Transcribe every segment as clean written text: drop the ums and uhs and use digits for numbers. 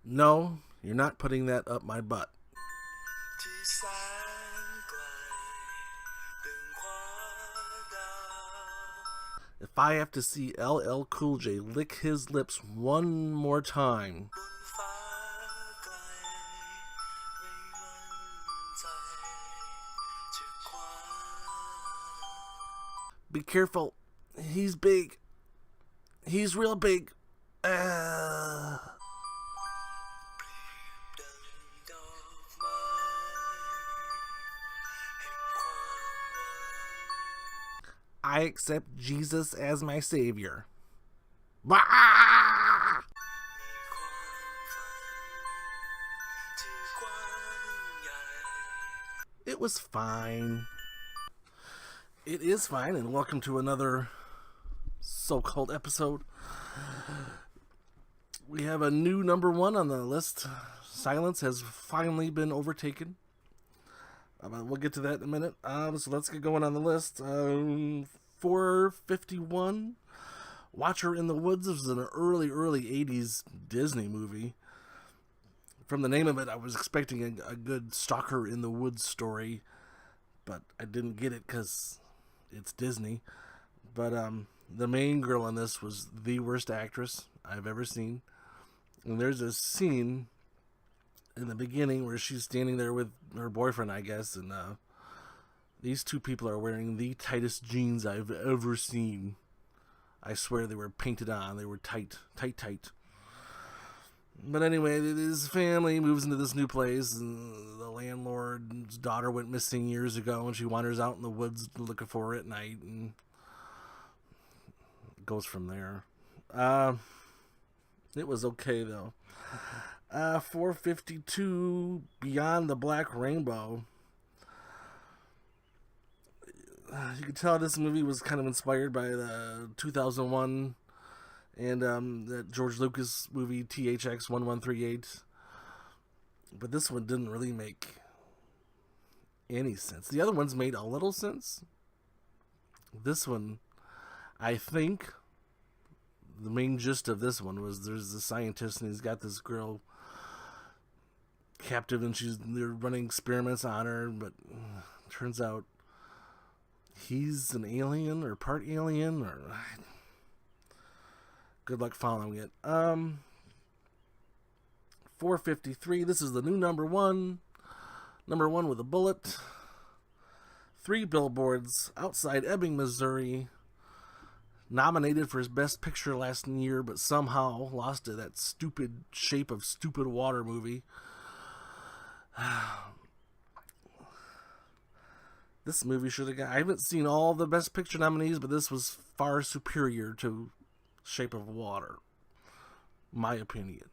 No, you're not putting that up my butt. If I have to see LL Cool J lick his lips one more time, be careful. He's big. He's real big. I accept Jesus as my savior. Bah! It was fine. It is fine, and welcome to another so-called episode. We have a new number one on the list. Silence has finally been overtaken. We'll get to that in a minute. So let's get going on the list. 451. Watcher in the Woods was an early 80s Disney movie. From the name of it, I was expecting a good Stalker in the Woods story, but I didn't get it because it's Disney. But the main girl in this was the worst actress I've ever seen. And there's a scene in the beginning where she's standing there with her boyfriend, I guess, and these two people are wearing the tightest jeans I've ever seen. I swear they were painted on. They were tight. But anyway, his family moves into this new place, and the landlord's daughter went missing years ago, and she wanders out in the woods looking for her at night, and it goes from there. It was okay, though. 452, Beyond the Black Rainbow. You could tell this movie was kind of inspired by the 2001 and that George Lucas movie THX 1138. But this one didn't really make any sense. The other ones made a little sense. This one, I think, the main gist of this one was there's a scientist and he's got this girl captive and they're running experiments on her, but turns out he's an alien or part alien, or good luck following it. 453, this is the new number one with a bullet. 3 Billboards, outside Ebbing, Missouri. Nominated for his best picture last year, but somehow lost to that stupid Shape of Stupid Water movie. This movie should have got... I haven't seen all the best picture nominees, but this was far superior to Shape of Water. My opinion.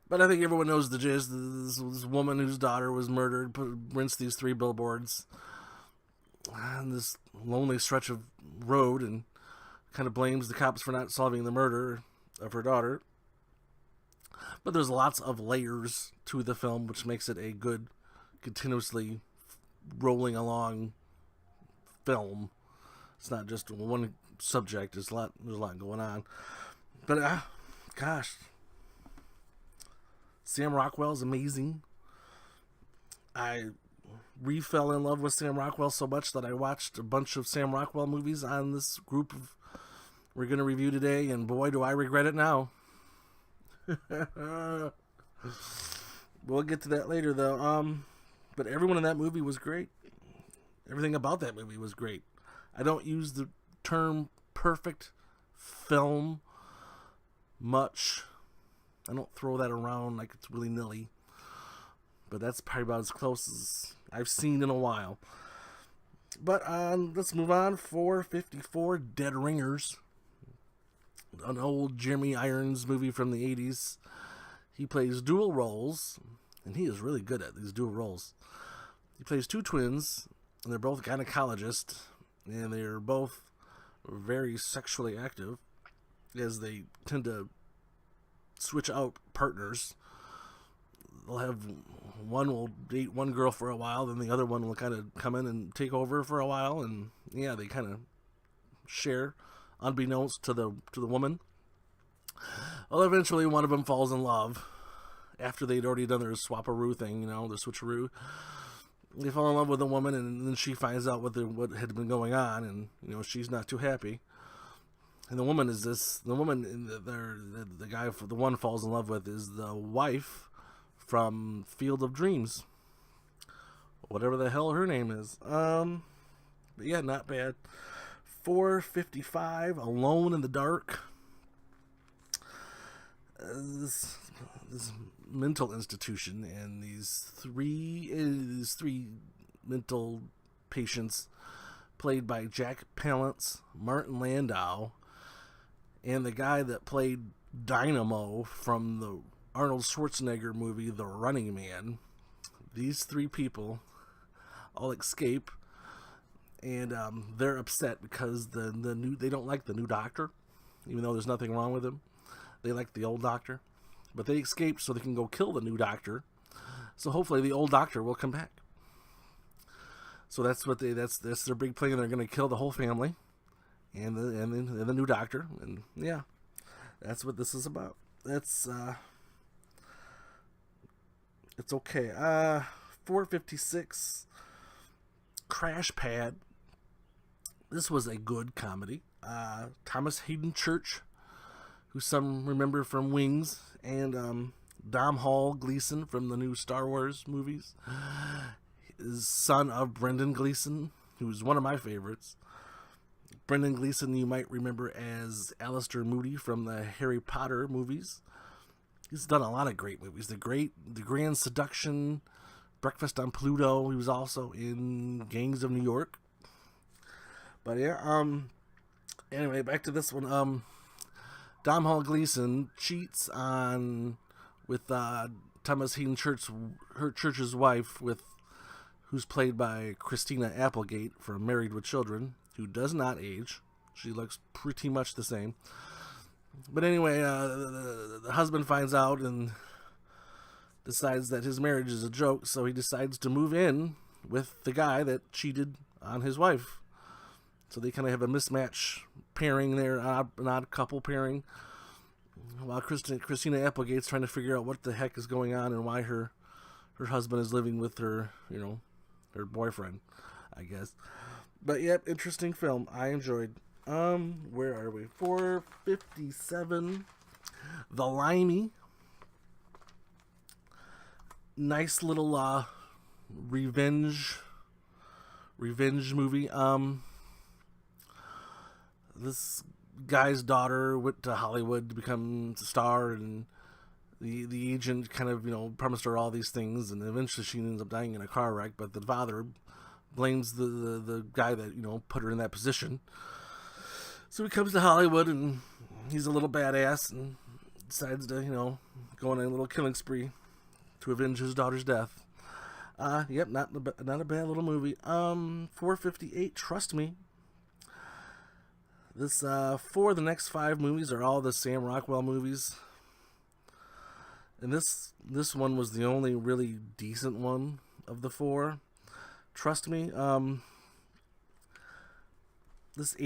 But I think everyone knows the gist. This woman whose daughter was murdered rents these 3 billboards on this lonely stretch of road and kind of blames the cops for not solving the murder of her daughter. But there's lots of layers to the film, which makes it a good, continuously rolling along film. It's not just one subject. There's a lot going on. But gosh, Sam Rockwell is amazing. I fell in love with Sam Rockwell so much that I watched a bunch of Sam Rockwell movies on this group we're going to review today, and boy, do I regret it now. We'll get to that later, though. But everyone in that movie was great. Everything about that movie was great. I don't use the term perfect film much. I don't throw that around like it's willy-nilly. But that's probably about as close as I've seen in a while. But let's move on. 454, Dead Ringers. An old Jeremy Irons movie from the 80s. He plays dual roles, and he is really good at these dual roles. He plays 2 twins, and they're both gynecologists, and they're both very sexually active, as they tend to switch out partners. They'll have one will date one girl for a while, then the other one will kind of come in and take over for a while, and yeah, they kind of share, unbeknownst to the woman. Well, eventually one of them falls in love after they'd already done their swaparoo thing, their switcheroo. They fall in love with a woman, and then she finds out what had been going on, and she's not too happy. And the woman the guy the one falls in love with is the wife from Field of Dreams, whatever the hell her name is. But yeah, not bad. 4:55, Alone in the Dark. This mental institution, and these three mental patients, played by Jack Palance, Martin Landau, and the guy that played Dynamo from the Arnold Schwarzenegger movie The Running Man. These three people all escape, and they're upset because they don't like the new doctor, even though there's nothing wrong with him. They like the old doctor, but they escape so they can go kill the new doctor. So hopefully the old doctor will come back. So that's their big plan. They're going to kill the whole family, and the new doctor, and yeah, that's what this is about. It's okay. 4:56, Crash Pad. This was a good comedy. Thomas Hayden Church, who some remember from Wings, and Domhnall Gleeson from the new Star Wars movies, is son of Brendan Gleeson, who's one of my favorites. Brendan Gleeson you might remember as Alistair Moody from the Harry Potter movies. He's done a lot of great movies. The Grand Seduction, Breakfast on Pluto. He was also in Gangs of New York. But yeah, anyway, back to this one. Domhnall Gleeson cheats with Thomas Hayden Church's wife, who's played by Christina Applegate from Married with Children, who does not age. She looks pretty much the same. But anyway, the husband finds out and decides that his marriage is a joke, so he decides to move in with the guy that cheated on his wife. So they kind of have a mismatch pairing there, an odd couple pairing, while Christina Applegate's trying to figure out what the heck is going on and why her husband is living with her, her boyfriend, I guess. But yep, interesting film. I enjoyed. Where are we? 4:57, The Limey. Nice little revenge movie. This guy's daughter went to Hollywood to become a star, and the agent kind of promised her all these things, and eventually she ends up dying in a car wreck. But the father blames the guy that put her in that position. So he comes to Hollywood, and he's a little badass, and decides to go on a little killing spree to avenge his daughter's death. Yep, not a bad little movie. 4:58, Trust Me. This the next 5 movies are all the Sam Rockwell movies, and this one was the only really decent one of the 4. Trust Me. This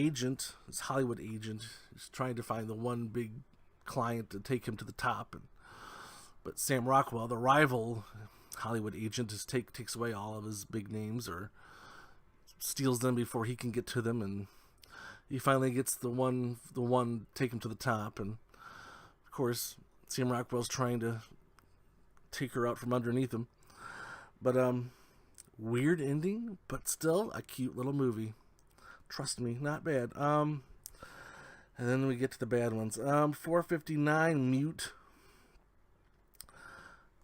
Hollywood agent, is trying to find the one big client to take him to the top, but Sam Rockwell, the rival Hollywood agent, takes away all of his big names or steals them before he can get to them, and he finally gets the one take him to the top. And of course Sam Rockwell's trying to take her out from underneath him. But weird ending, but still a cute little movie. Trust Me, not bad. And then we get to the bad ones. 4:59, Mute.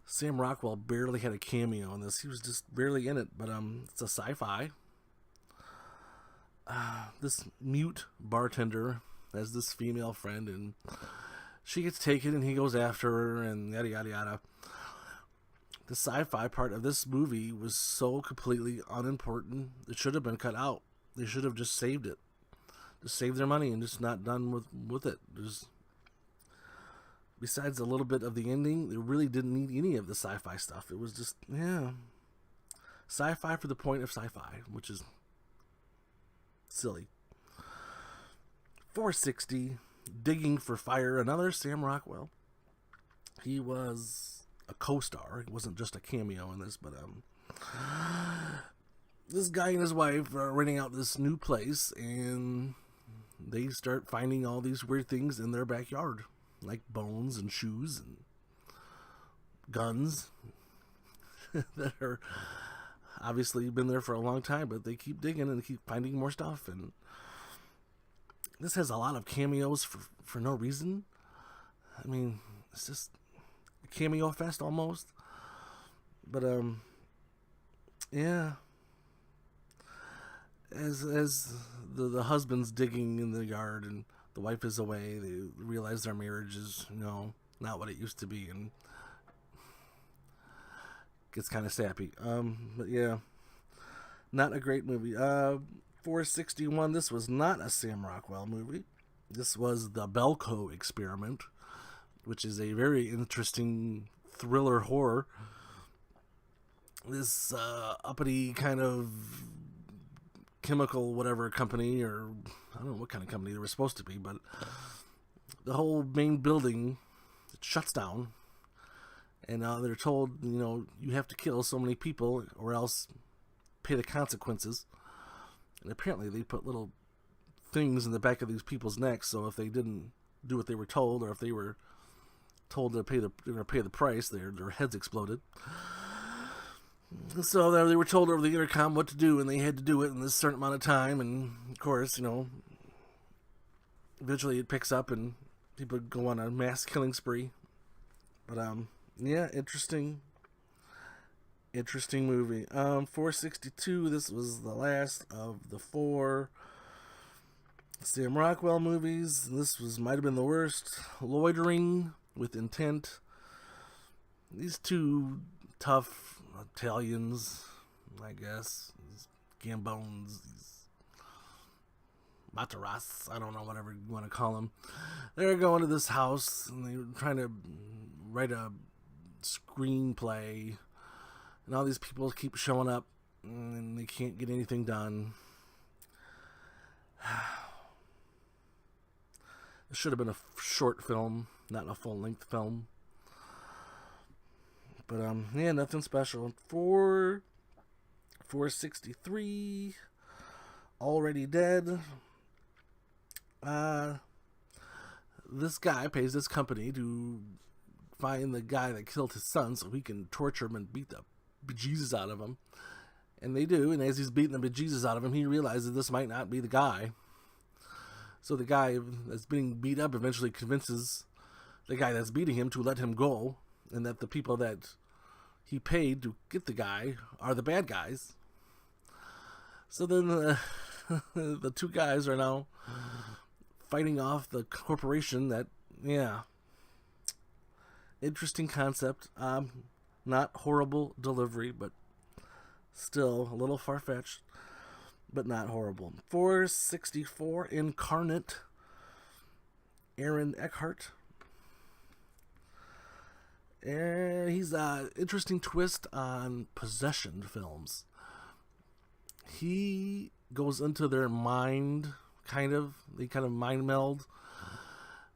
Sam Rockwell barely had a cameo in this. He was just barely in it, but it's a sci-fi. This mute bartender has this female friend, and she gets taken, and he goes after her, and yada yada yada. The sci-fi part of this movie was so completely unimportant. It should have been cut out. They should have just saved it. Just saved their money and just not done with it. Besides a little bit of the ending, they really didn't need any of the sci-fi stuff. It was just, sci-fi for the point of sci-fi, which is silly. 4:60, Digging for Fire, another Sam Rockwell. He was a co-star. He wasn't just a cameo in this, but this guy and his wife are renting out this new place, and they start finding all these weird things in their backyard, like bones and shoes and guns that are obviously been there for a long time, but they keep digging and keep finding more stuff. And this has a lot of cameos for no reason. I mean, it's just a cameo fest almost. But yeah. As the husband's digging in the yard and the wife is away, they realize their marriage is, not what it used to be, and gets kind of sappy. But yeah, not a great movie. 461, this was not a Sam Rockwell movie. This was the Belko Experiment, which is a very interesting thriller horror. This uppity kind of chemical whatever company, or I don't know what kind of company they were supposed to be, but the whole main building shuts down, and they're told, you have to kill so many people or else pay the consequences. And apparently they put little things in the back of these people's necks, so if they didn't do what they were told, or if they were told to pay the price, their heads exploded. So they were told over the intercom what to do, and they had to do it in this certain amount of time. And of course, eventually it picks up, and people go on a mass killing spree. But yeah, interesting movie. 462. This was the last of the 4 Sam Rockwell movies. This might have been the worst. Loitering with Intent. These two tough Italians, I guess, these Gambones, these Mataras, I don't know, whatever you want to call them. They're going to this house, and they're trying to write a screenplay, and all these people keep showing up, and they can't get anything done. It should have been a short film, not a full-length film. But, yeah, nothing special. 463, Already Dead. This guy pays this company to find the guy that killed his son so he can torture him and beat the bejesus out of him. And they do, and as he's beating the bejesus out of him, he realizes this might not be the guy. So the guy that's being beat up eventually convinces the guy that's beating him to let him go, and that the people that he paid to get the guy are the bad guys. So then the two guys are now fighting off the corporation that, yeah. Interesting concept. Not horrible delivery, but still a little far-fetched, but not horrible. 464, Incarnate. Aaron Eckhart. He's an interesting twist on possession films. He goes into their mind, they kind of mind meld,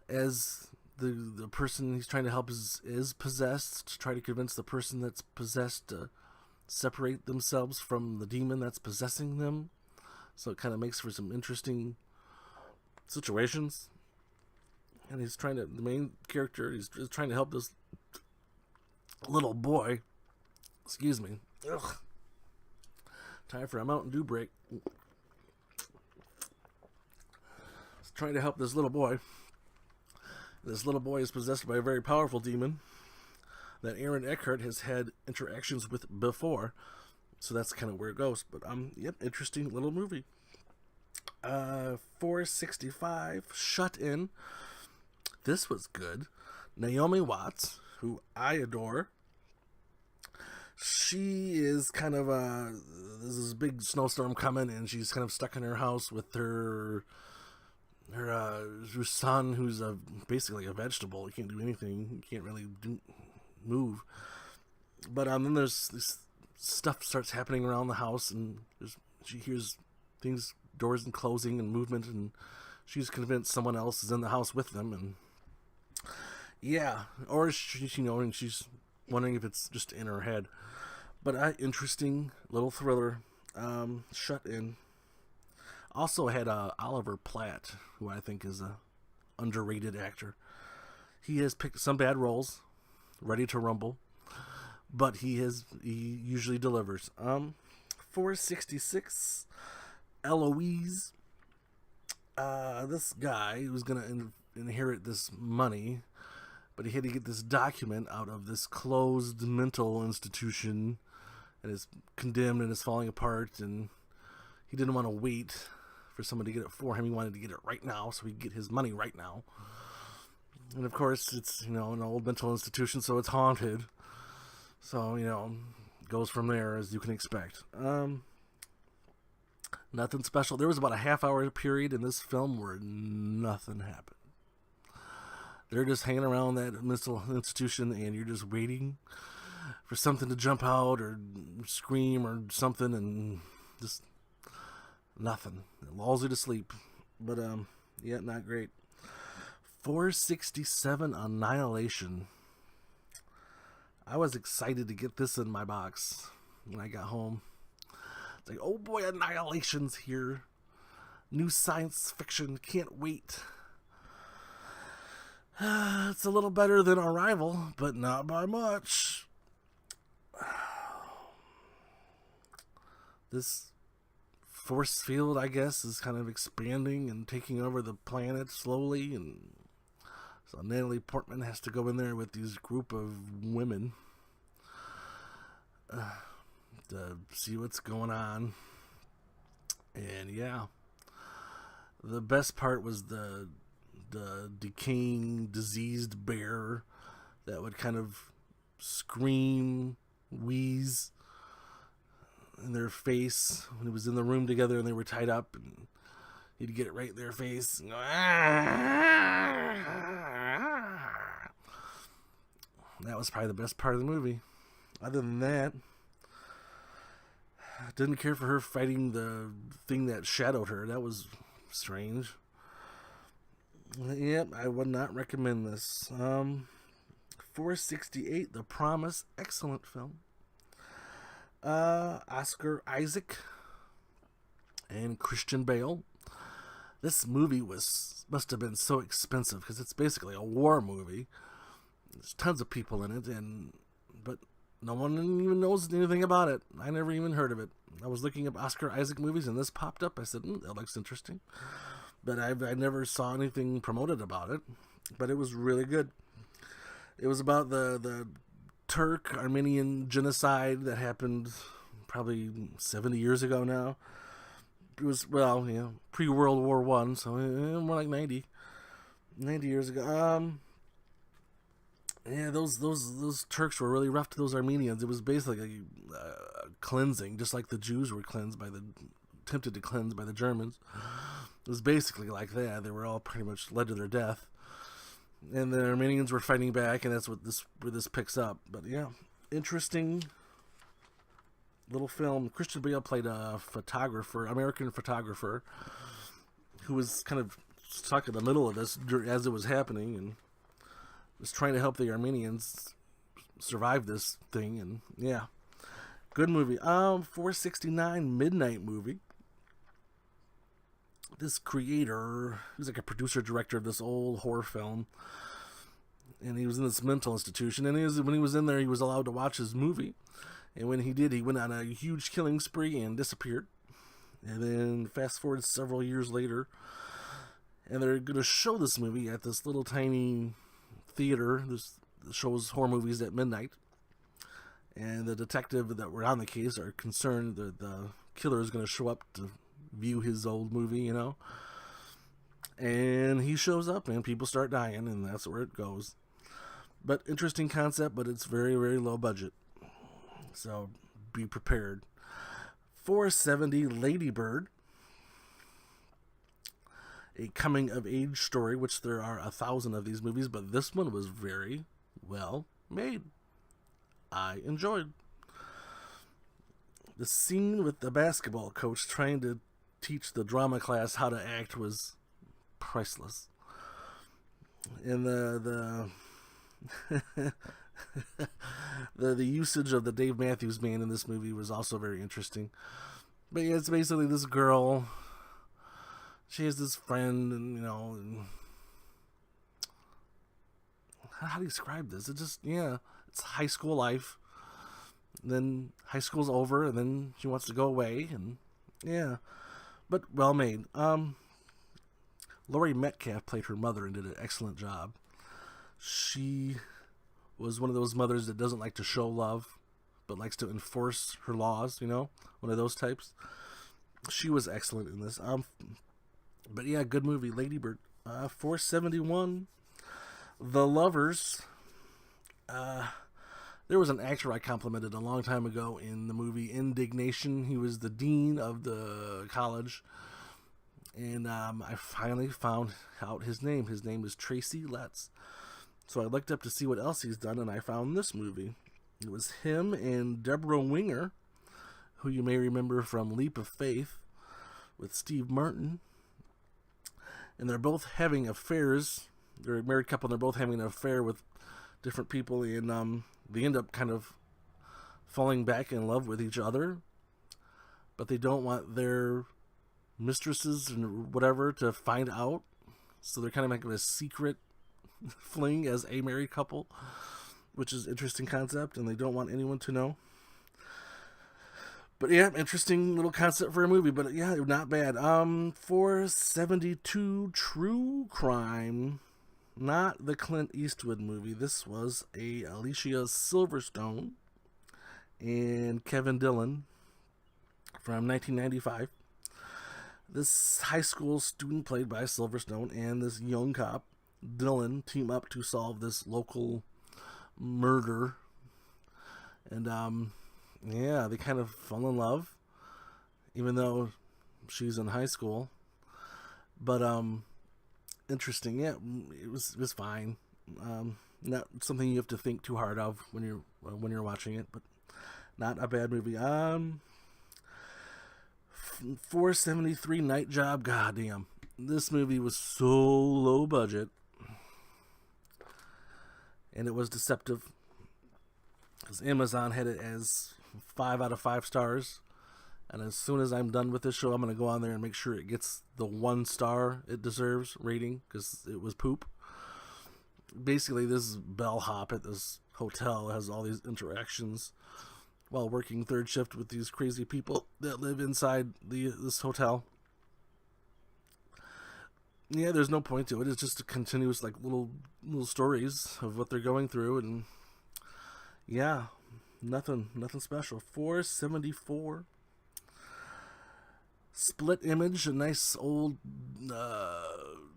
as the person he's trying to help is possessed, to try to convince the person that's possessed to separate themselves from the demon that's possessing them. So it kind of makes for some interesting situations. And the main character, he's trying to help this little boy. Excuse me. Ugh. Time for a Mountain Dew break. He's trying to help this little boy. This little boy is possessed by a very powerful demon that Aaron Eckhart has had interactions with before. So that's kind of where it goes. But, yep, interesting little movie. 465, Shut In. This was good. Naomi Watts, who I adore. She is kind of there's this big snowstorm coming, and she's kind of stuck in her house with her son, who's basically a vegetable. He can't do anything. He can't really move. But then there's this stuff starts happening around the house, and she hears things, doors and closing and movement, and she's convinced someone else is in the house with them, and yeah, or and she's wondering if it's just in her head. But interesting little thriller. Shut In. Also had Oliver Platt, who I think is a underrated actor. He has picked some bad roles, Ready to Rumble, but he usually delivers. 466, Eloise. This guy who's gonna inherit this money, but he had to get this document out of this closed mental institution, and is condemned and is falling apart, and he didn't want to wait for someone to get it for him. He wanted to get it right now so he could get his money right now. And of course, it's, an old mental institution, so it's haunted. So, goes from there, as you can expect. Nothing special. There was about a half-hour period in this film where nothing happened. They're just hanging around that mental institution, and you're just waiting for something to jump out or scream or something, and just nothing. It lulls you to sleep. But, not great. 467, Annihilation. I was excited to get this in my box when I got home. It's like, oh boy, Annihilation's here. New science fiction, can't wait. It's a little better than Arrival, but not by much. This force field, I guess, is kind of expanding and taking over the planet slowly, and so Natalie Portman has to go in there with these group of women to see what's going on. And yeah, the best part was the decaying, diseased bear that would kind of scream, wheeze in their face when it was in the room together and they were tied up, and he'd get it right in their face and go, ah. That was probably the best part of the movie. Other than that, I didn't care for her fighting the thing that shadowed her. That was strange. Yep, I would not recommend this. 468, The Promise, excellent film. Oscar Isaac and Christian Bale. This movie must have been so expensive because it's basically a war movie. There's tons of people in it, but no one even knows anything about it. I never even heard of it. I was looking up Oscar Isaac movies and this popped up. I said, that looks interesting. But I never saw anything promoted about it. But it was really good. It was about the Turk-Armenian genocide that happened probably 70 years ago now. It was, pre-World War I, so more like 90 years ago. Those Turks were really rough to those Armenians. It was basically a cleansing, just like the Jews were attempted to cleanse by the Germans. It was basically like that. They were all pretty much led to their death. And the Armenians were fighting back, and that's where this picks up. But yeah, interesting little film. Christian Bale played a American photographer, who was kind of stuck in the middle of this as it was happening, and was trying to help the Armenians survive this thing. And yeah, good movie. 469, Midnight Movie. This creator, he was like a producer director of this old horror film, and he was in this mental institution, and when he was in there, he was allowed to watch his movie, and when he did, he went on a huge killing spree and disappeared. And then fast forward several years later, and they're going to show this movie at this little tiny theater. This shows horror movies at midnight, and the detective that were on the case are concerned that the killer is going to show up to view his old movie, and he shows up and people start dying, and that's where it goes. But interesting concept, but it's very, very low budget, so be prepared. 470, Lady Bird, a coming of age story, which there are 1,000 of these movies, but this one was very well made. I enjoyed the scene with the basketball coach trying to teach the drama class how to act. Was priceless. And the the usage of the Dave Matthews Band in this movie was also very interesting. But yeah, it's basically this girl. She has this friend, and how do you describe this? It just, it's high school life. Then high school's over, and then she wants to go away, and but well made. Laurie Metcalf played her mother and did an excellent job. She was one of those mothers that doesn't like to show love, but likes to enforce her laws, one of those types. She was excellent in this. But yeah, good movie, Lady Bird. 471. The Lovers. There was an actor I complimented a long time ago in the movie Indignation. He was the dean of the college. And I finally found out his name. His name is Tracy Letts. So I looked up to see what else he's done, and I found this movie. It was him and Deborah Winger, who you may remember from Leap of Faith with Steve Martin. And they're both having affairs. They're a married couple, and they're both having an affair with different people, and they end up kind of falling back in love with each other, but they don't want their mistresses and whatever to find out, so they're kind of making a secret fling as a married couple, which is an interesting concept, and they don't want anyone to know. But yeah, interesting little concept for a movie, but yeah, not bad. 472, True Crime. Not the Clint Eastwood movie. This was a Alicia Silverstone and Kevin Dillon from 1995. This high school student played by Silverstone and this young cop, Dillon, team up to solve this local murder. And, they kind of fall in love, even though she's in high school. But, interesting. Yeah, it was fine. Not something you have to think too hard of when you're watching it, but not a bad movie. 473, Night Job. Goddamn, this movie was so low budget, and it was deceptive because Amazon had it as 5 out of 5 stars. And as soon as I'm done with this show, I'm going to go on there and make sure it gets the 1 star it deserves rating, because it was poop. Basically, this bellhop at this hotel has all these interactions while working third shift with these crazy people that live inside this hotel. Yeah, there's no point to it. It's just a continuous, like, little stories of what they're going through, and yeah, nothing special. 474. Split Image, a nice old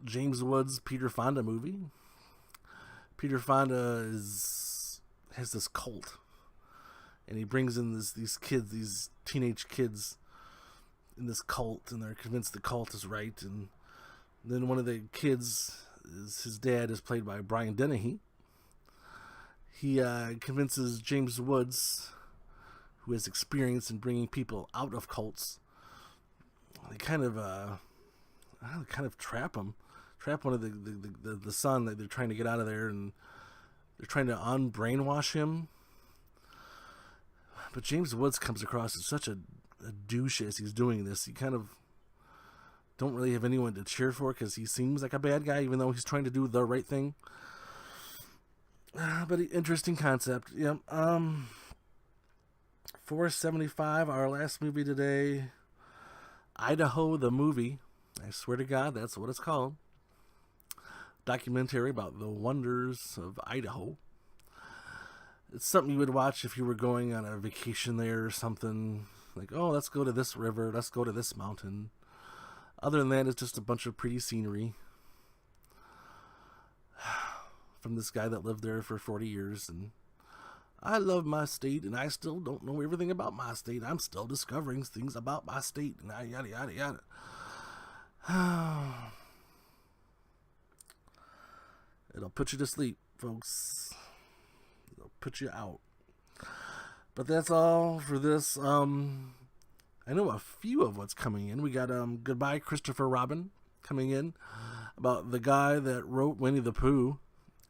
James Woods Peter Fonda movie. Peter Fonda has this cult, and he brings in these kids, these teenage kids in this cult, and they're convinced the cult is right. And then one of the kids, his dad is played by Brian Dennehy. He convinces James Woods, who has experience in bringing people out of cults. They kind of trap one of the son that they're trying to get out of there, and they're trying to unbrainwash him. But James Woods comes across as such a douche as he's doing this. You kind of don't really have anyone to cheer for, because he seems like a bad guy, even though he's trying to do the right thing. But interesting concept. Yep. 475, our last movie today. Idaho the Movie. I swear to God, that's what it's called. Documentary about the wonders of Idaho. It's something you would watch if you were going on a vacation there or something. Like, oh, let's go to this river, let's go to this mountain. Other than that, it's just a bunch of pretty scenery from this guy that lived there for 40 years. And I love my state, and I still don't know everything about my state. I'm still discovering things about my state, and yada, yada, yada. It'll put you to sleep, folks. It'll put you out. But that's all for this. I know a few of what's coming in. We got Goodbye Christopher Robin coming in. about the guy that wrote Winnie the Pooh,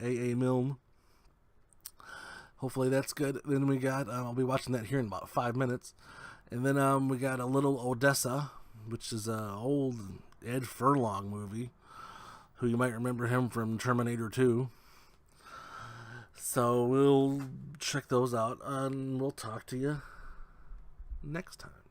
A.A. Milne. Hopefully that's good. Then we got, I'll be watching that here in about 5 minutes. And then we got A Little Odessa, which is an old Ed Furlong movie, who you might remember him from Terminator 2. So we'll check those out, and we'll talk to you next time.